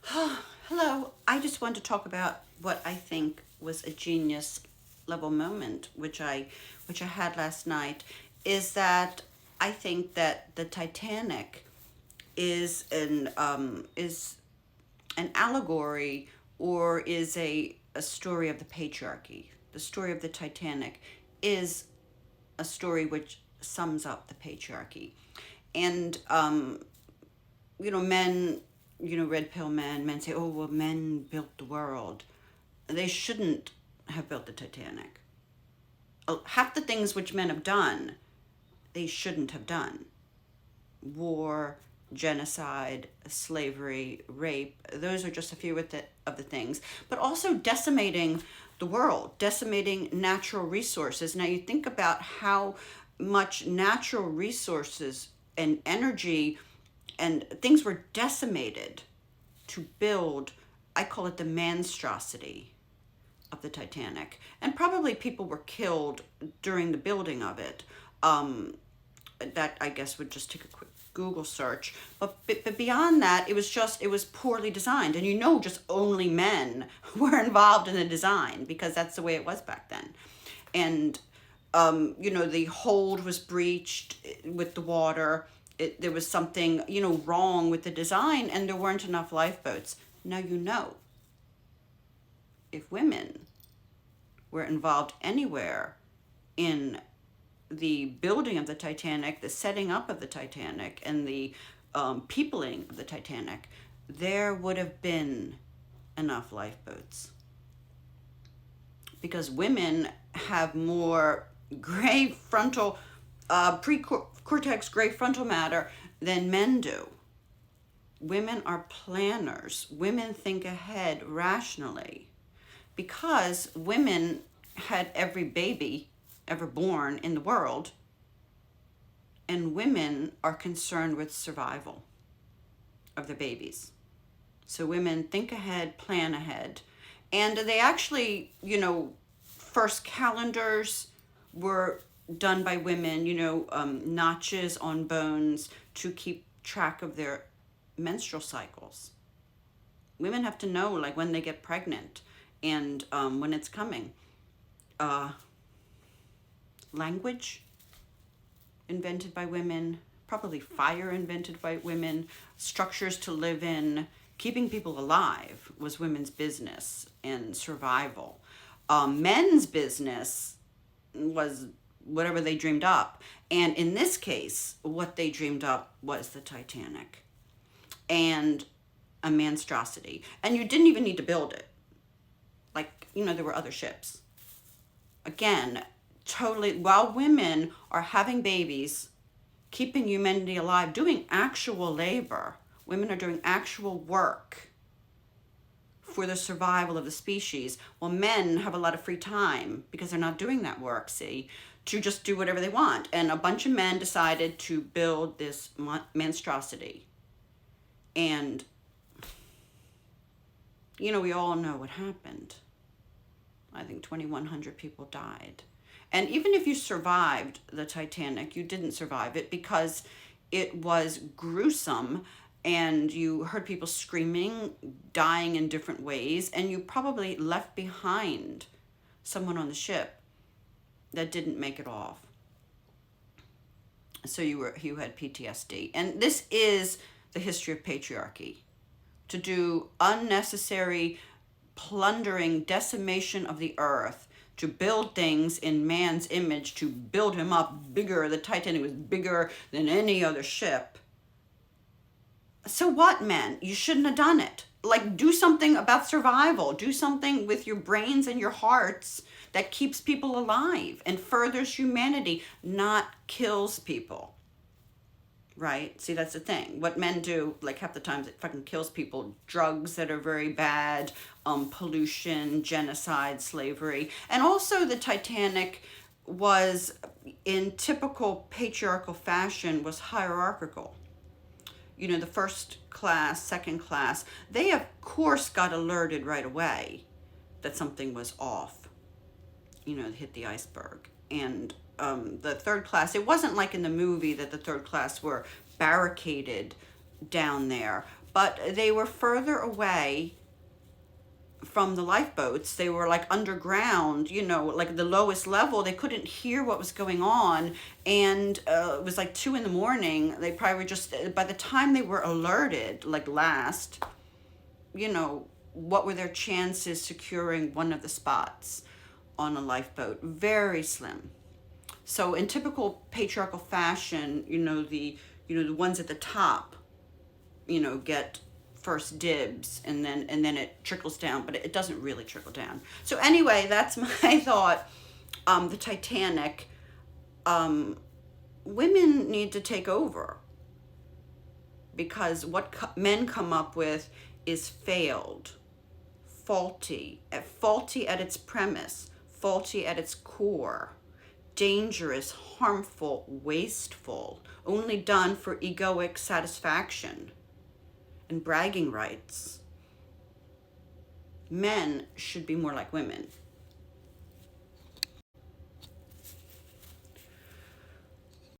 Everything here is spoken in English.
Hello. I just wanted to talk about what I think was a genius level moment, which I had last night, is that I think that the Titanic is an allegory or is a story of the patriarchy. The story of the Titanic is a story which sums up the patriarchy. And men, red pill men say, oh, well, men built the world. They shouldn't have built the Titanic. Half the things which men have done, they shouldn't have done. War, genocide, slavery, rape, those are just a few of the things. But also decimating the world, decimating natural resources. Now you think about how much natural resources and energy and things were decimated to build, I call it the monstrosity of the Titanic. And probably people were killed during the building of it. That I guess would just take a quick Google search. But beyond that, it was poorly designed. And just only men were involved in the design because that's the way it was back then. And the hold was breached with the water. There was something, wrong with the design, and there weren't enough lifeboats. Now, if women were involved anywhere in the building of the Titanic, the setting up of the Titanic, and the peopling of the Titanic, there would have been enough lifeboats. Because women have more gray frontal, pre-cortex gray frontal matter than men do. Women are planners. Women think ahead rationally. Because women had every baby ever born in the world, and women are concerned with survival of the babies. So women think ahead, plan ahead. And they actually, first calendars were done by women, notches on bones to keep track of their menstrual cycles. Women have to know, like, when they get pregnant and when it's coming. Language invented by women, probably fire invented by women, structures to live in, keeping people alive was women's business and survival. Men's business was whatever they dreamed up. And in this case, what they dreamed up was the Titanic and a monstrosity. And you didn't even need to build it. Like, there were other ships. Again, totally, while women are having babies, keeping humanity alive, doing actual labor, women are doing actual work for the survival of the species, while men have a lot of free time because they're not doing that work, to just do whatever they want. And a bunch of men decided to build this monstrosity. And, we all know what happened. I think 2,100 people died. And even if you survived the Titanic, you didn't survive it because it was gruesome and you heard people screaming, dying in different ways, and you probably left behind someone on the ship that didn't make it off. So you had PTSD. And this is the history of patriarchy. To do unnecessary plundering, decimation of the earth, to build things in man's image, to build him up bigger. The Titanic was bigger than any other ship. So what, men? You shouldn't have done it. Like, do something about survival. Do something with your brains and your hearts that keeps people alive and furthers humanity, not kills people. Right? See, that's the thing. What men do, like, half the times it fucking kills people. Drugs that are very bad, pollution, genocide, slavery. And also the Titanic was, in typical patriarchal fashion, was hierarchical. The first class, second class, they of course got alerted right away that something was off. They hit the iceberg. And the third class, it wasn't like in the movie that the third class were barricaded down there, but they were further away from the lifeboats. They were like underground, you know, like the lowest level. They couldn't hear what was going on. And it was like 2 a.m. They probably were just, by the time they were alerted, like last, you know, what were their chances securing one of the spots on a lifeboat? Very slim. So in typical patriarchal fashion, the ones at the top, get first dibs, and then it trickles down, but it doesn't really trickle down. So anyway, that's my thought. The Titanic, women need to take over, because what men come up with is failed, faulty at its premise, faulty at its core, dangerous, harmful, wasteful, only done for egoic satisfaction and bragging rights. Men should be more like women.